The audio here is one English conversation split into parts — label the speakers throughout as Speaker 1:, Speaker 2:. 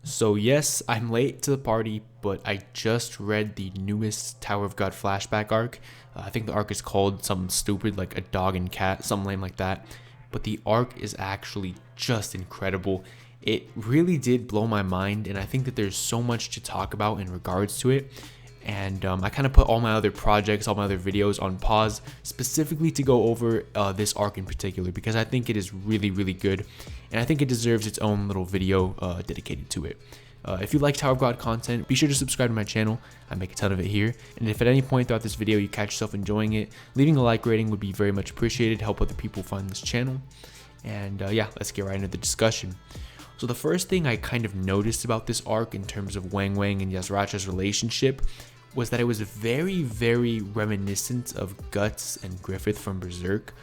Speaker 1: So yes, I'm late to the party, but I just read the newest Tower of God flashback arc. I think the arc is called something stupid like a dog and cat, something lame like that. But the arc is actually just incredible. It really did blow my mind, and I think that there's so much to talk about in regards to it. And I kind of put all my other projects, all my other videos on pause, specifically to go over this arc in particular, because I think it is really, really good, and I think it deserves its own little video dedicated to it. If you like Tower of God content, be sure to subscribe to my channel. I make a ton of it here. And if at any point throughout this video you catch yourself enjoying it, leaving a like rating would be very much appreciated, help other people find this channel. And yeah, let's get right into the discussion. So the first thing I kind of noticed about this arc in terms of Wang Wang and Yasracha's relationship was that it was very, very reminiscent of Guts and Griffith from Berserk.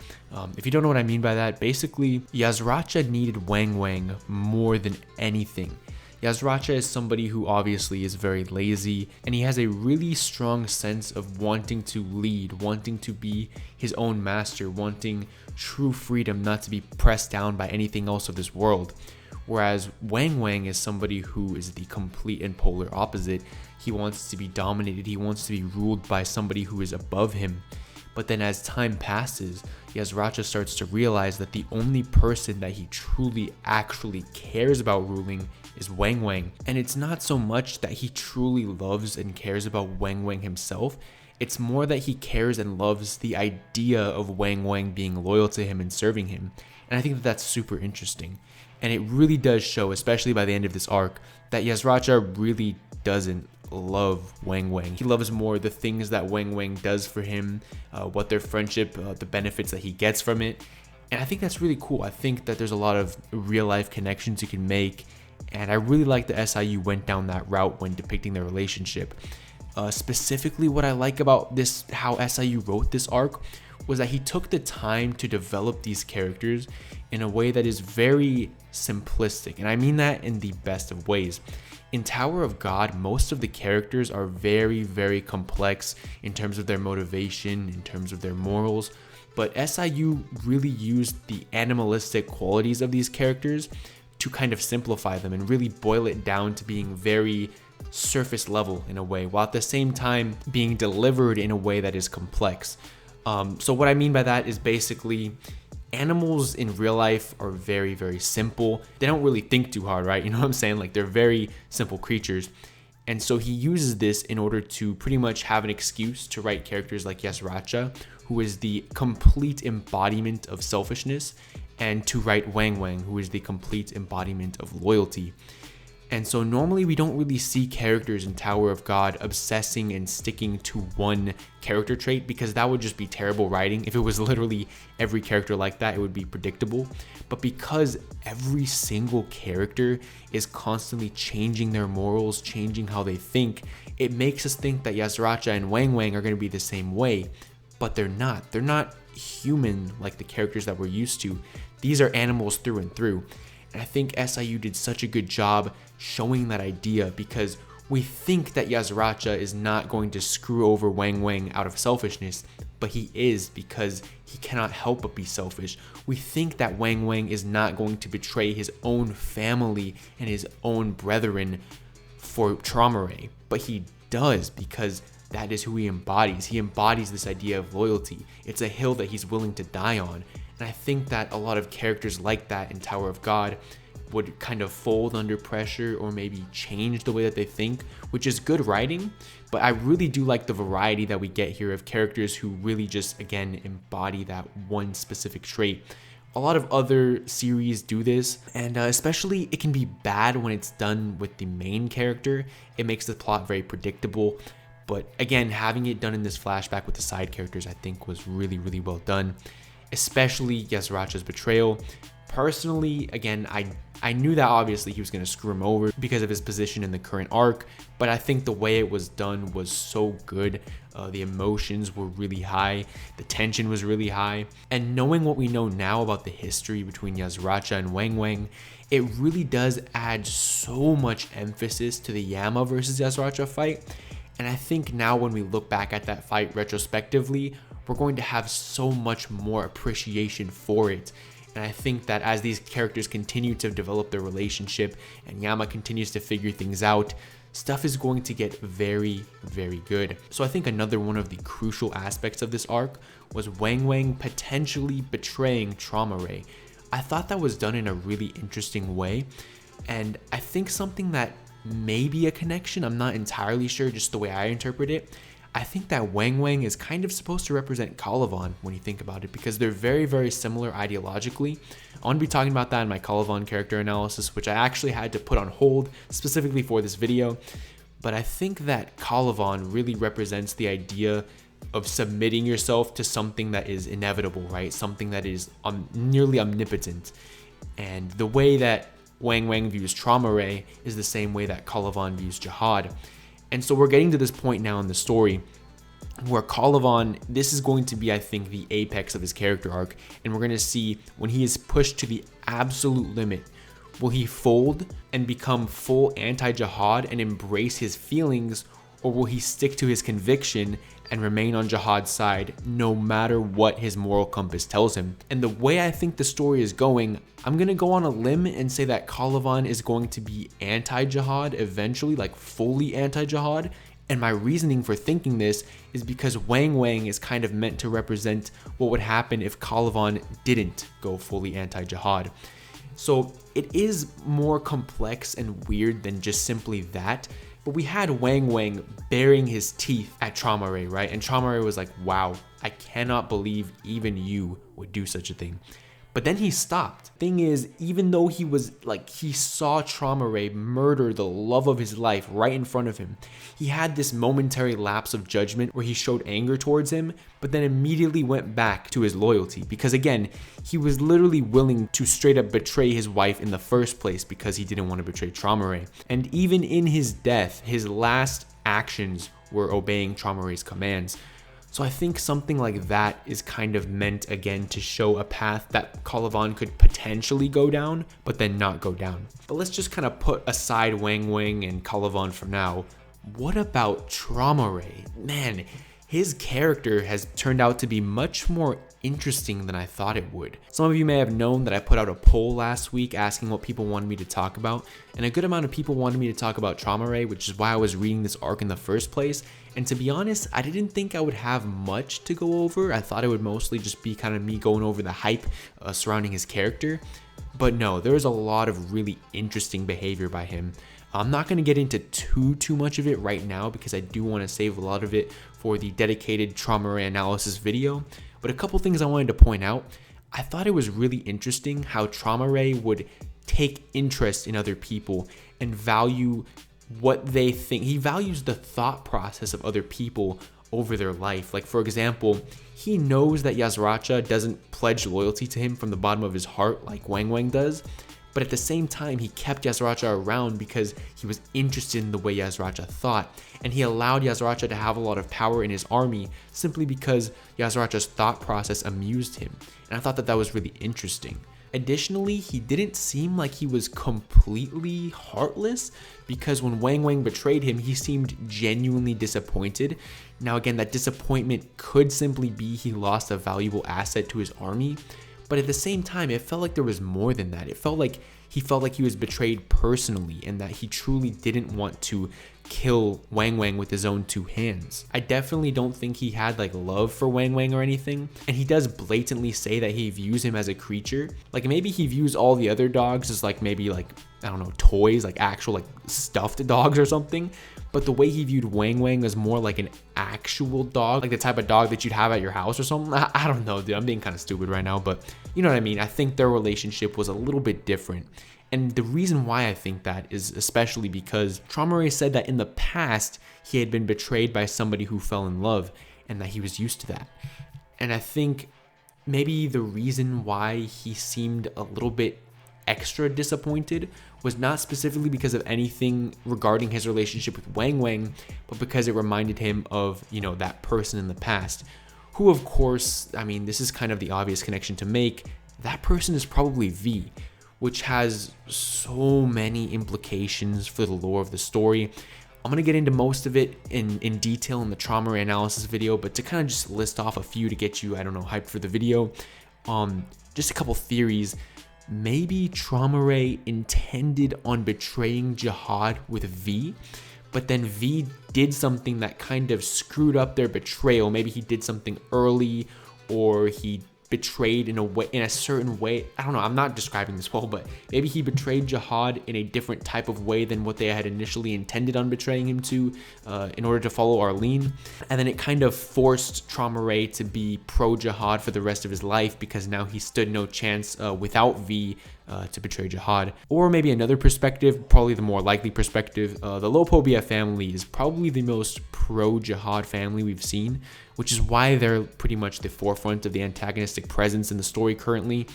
Speaker 1: If you don't know what I mean by that, basically Yasracha needed Wang Wang more than anything. Yasracha is somebody who obviously is very lazy, and he has a really strong sense of wanting to lead, wanting to be his own master, wanting true freedom, not to be pressed down by anything else of this world. Whereas Wang Wang is somebody who is the complete and polar opposite. He wants to be dominated, he wants to be ruled by somebody who is above him. But then as time passes, Yasracha starts to realize that the only person that he truly actually cares about ruling is Wang Wang. And it's not so much that he truly loves and cares about Wang Wang himself, it's more that he cares and loves the idea of Wang Wang being loyal to him and serving him. And I think that that's super interesting. And it really does show, especially by the end of this arc, that Yasracha really doesn't love Wang Wang. He loves more the things that Wang Wang does for him, what their friendship, the benefits that he gets from it. And I think that's really cool. I think that there's a lot of real life connections you can make. And I really like the SIU went down that route when depicting their relationship. Specifically, what I like about this, how SIU wrote this arc, was that he took the time to develop these characters in a way that is very simplistic, and I mean that in the best of ways. In Tower of God, most of the characters are very, very complex in terms of their motivation, in terms of their morals, but SIU really used the animalistic qualities of these characters to kind of simplify them and really boil it down to being very surface level in a way, while at the same time being delivered in a way that is complex. So what I mean by that is basically animals in real life are very, very simple. They don't really think too hard, right? You know what I'm saying? Like, they're very simple creatures. And so he uses this in order to pretty much have an excuse to write characters like Yasracha, who is the complete embodiment of selfishness, and to write Wang Wang, who is the complete embodiment of loyalty. And so normally we don't really see characters in Tower of God obsessing and sticking to one character trait, because that would just be terrible writing. If it was literally every character like that, it would be predictable. But because every single character is constantly changing their morals, changing how they think, it makes us think that Yasracha and Wang Wang are going to be the same way. But they're not. They're not human like the characters that we're used to. These are animals through and through. And I think SIU did such a good job showing that idea, because we think that Yasracha is not going to screw over Wang Wang out of selfishness, but he is, because he cannot help but be selfish. We think that Wang Wang is not going to betray his own family and his own brethren for Traumare, but he does, because that is who he embodies. He embodies this idea of loyalty. It's a hill that he's willing to die on. And I think that a lot of characters like that in Tower of God would kind of fold under pressure, or maybe change the way that they think, which is good writing. But I really do like the variety that we get here of characters who really just, again, embody that one specific trait. A lot of other series do this, and especially it can be bad when it's done with the main character. It makes the plot very predictable. But again, having it done in this flashback with the side characters, I think was really, really well done. Especially Yasracha's betrayal. Personally, again, I knew that obviously he was going to screw him over because of his position in the current arc, but I think the way it was done was so good. The emotions were really high, the tension was really high, and knowing what we know now about the history between Yasracha and Wang Wang, it really does add so much emphasis to the Yama versus Yasracha fight. And I think now when we look back at that fight retrospectively, we're going to have so much more appreciation for it. And I think that as these characters continue to develop their relationship and Yama continues to figure things out, stuff is going to get very, very good. So I think another one of the crucial aspects of this arc was Wang Wang potentially betraying Trauma Ray. I thought that was done in a really interesting way, and I think something that may be a connection, I'm not entirely sure, just the way I interpret it. I think that Wang Wang is kind of supposed to represent Calavan when you think about it, because they're very, very similar ideologically. I want to be talking about that in my Calavan character analysis, which I actually had to put on hold specifically for this video. But I think that Calavan really represents the idea of submitting yourself to something that is inevitable, right? Something that is nearly omnipotent. And the way that Wang Wang views Trauma Ray is the same way that Calavan views Jihad. And so we're getting to this point now in the story where Calavan, this is going to be, I think, the apex of his character arc. And we're going to see when he is pushed to the absolute limit, will he fold and become full anti-Jihad and embrace his feelings, or will he stick to his conviction and remain on Jihad's side no matter what his moral compass tells him? And the way I think the story is going, I'm going to go on a limb and say that Calavan is going to be anti-Jihad eventually, like fully anti-Jihad. And my reasoning for thinking this is because Wang Wang is kind of meant to represent what would happen if Calavan didn't go fully anti-Jihad. So it is more complex and weird than just simply that. But we had Wang Wang baring his teeth at Trauma Ray, right? And Trauma Ray was like, wow, I cannot believe even you would do such a thing. But then he stopped. Thing is, even though he was like, he saw Trauma Ray murder the love of his life right in front of him, he had this momentary lapse of judgment where he showed anger towards him, but then immediately went back to his loyalty. Because again, he was literally willing to straight up betray his wife in the first place because he didn't want to betray Trauma Ray. And even in his death, his last actions were obeying Trauma Ray's commands. So I think something like that is kind of meant again to show a path that Calavan could potentially go down, but then not go down. But let's just kind of put aside Wang Wang and Calavan for now. What about Trauma Ray? Man, his character has turned out to be much more interesting than I thought it would. Some of you may have known that I put out a poll last week asking what people wanted me to talk about, and a good amount of people wanted me to talk about Trauma Ray, which is why I was reading this arc in the first place. And to be honest, I didn't think I would have much to go over. I thought it would mostly just be kind of me going over the hype surrounding his character. But no, there's a lot of really interesting behavior by him. I'm not going to get into too much of it right now because I do want to save a lot of it for the dedicated Trauma Ray analysis video. But a couple things I wanted to point out. I thought it was really interesting how Trauma Ray would take interest in other people and value what they think. He values the thought process of other people over their life. Like, for example, he knows that Yasracha doesn't pledge loyalty to him from the bottom of his heart like Wang Wang does, but at the same time, he kept Yasracha around because he was interested in the way Yasracha thought, and he allowed Yasracha to have a lot of power in his army simply because Yasracha's thought process amused him. And I thought that that was really interesting. Additionally, he didn't seem like he was completely heartless, because when Wang Wang betrayed him, he seemed genuinely disappointed. Now again, that disappointment could simply be he lost a valuable asset to his army, but at the same time, it felt like there was more than that. It felt like he was betrayed personally, and that he truly didn't want to kill Wang Wang with his own two hands. I definitely don't think he had like love for Wang Wang or anything, and he does blatantly say that he views him as a creature. Like, maybe he views all the other dogs as like, maybe like, I don't know, toys, like actual like stuffed dogs or something. But the way he viewed Wang Wang was more like an actual dog, like the type of dog that you'd have at your house or something. I don't know, dude, I'm being kind of stupid right now, but you know what I mean? I think their relationship was a little bit different. And the reason why I think that is especially because Trauma Ray said that in the past, he had been betrayed by somebody who fell in love, and that he was used to that. And I think maybe the reason why he seemed a little bit extra disappointed was not specifically because of anything regarding his relationship with Wang Wang, but because it reminded him of, you know, that person in the past, who of course, I mean, this is kind of the obvious connection to make. That person is probably V, which has so many implications for the lore of the story. I'm going to get into most of it in detail in the Trauma Ray analysis video, but to kind of just list off a few to get you, I don't know, hyped for the video. just a couple theories. Maybe Trauma Ray intended on betraying Jihad with V, but then V did something that kind of screwed up their betrayal. Maybe he did something early, or he betrayed in a certain way. I don't know, I'm not describing this well, but maybe he betrayed Jihad in a different type of way than what they had initially intended on betraying him to, in order to follow Arlene. And then it kind of forced Trauma Ray to be pro Jihad for the rest of his life, because now he stood no chance without V to betray Jihad. Or maybe another perspective, probably the more likely perspective, the Lopobia family is probably the most pro-Jihad family we've seen, which is why they're pretty much the forefront of the antagonistic presence in the story currently.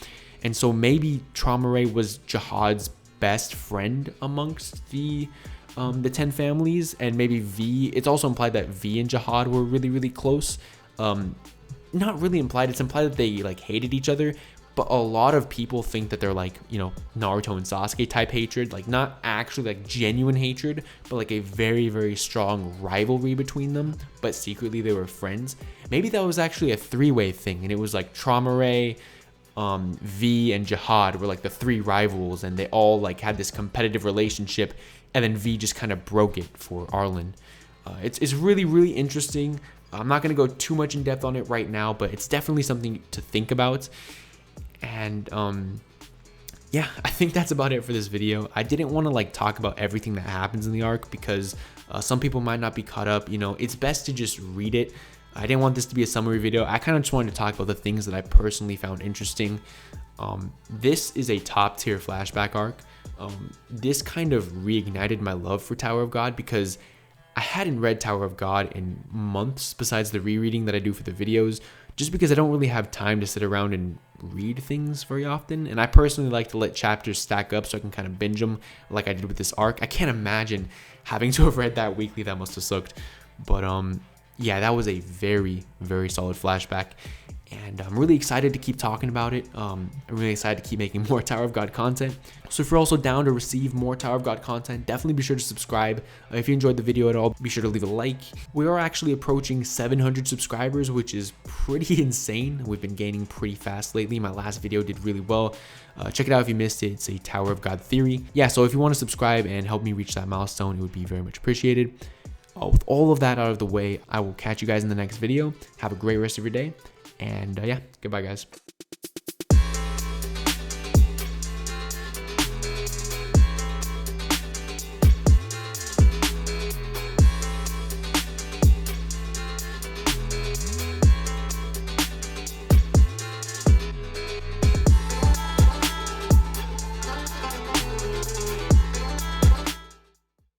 Speaker 1: And so maybe Trauma Ray was Jihad's best friend amongst the 10 families, and maybe V, it's also implied that V and Jihad were really, really close. Not really implied, it's implied that they like hated each other, but a lot of people think that they're like, you know, Naruto and Sasuke type hatred, like not actually like genuine hatred, but like a very, very strong rivalry between them, but secretly they were friends. Maybe that was actually a three-way thing, and it was like Trauma Ray, V, and Jihad were like the three rivals, and they all like had this competitive relationship, and then V just kind of broke it for Arlen. It's really, really interesting. I'm not going to go too much in depth on it right now, but it's definitely something to think about. And yeah, I think that's about it for this video. I didn't want to like talk about everything that happens in the arc, because some people might not be caught up. You know, it's best to just read it. I didn't want this to be a summary video. I kind of just wanted to talk about the things that I personally found interesting. This is a top tier flashback arc. This kind of reignited my love for Tower of God, because I hadn't read Tower of God in months besides the rereading that I do for the videos, just because I don't really have time to sit around and read things very often. And I personally like to let chapters stack up so I can kind of binge them like I did with this arc. I can't imagine having to have read that weekly. That must have sucked. But yeah, that was a very, very solid flashback. And I'm really excited to keep talking about it. I'm really excited to keep making more Tower of God content. So if you're also down to receive more Tower of God content, definitely be sure to subscribe. If you enjoyed the video at all, be sure to leave a like. We are actually approaching 700 subscribers, which is pretty insane. We've been gaining pretty fast lately. My last video did really well. Check it out if you missed it. It's a Tower of God theory. Yeah, so if you want to subscribe and help me reach that milestone, it would be very much appreciated. With all of that out of the way, I will catch you guys in the next video. Have a great rest of your day. And yeah, goodbye guys.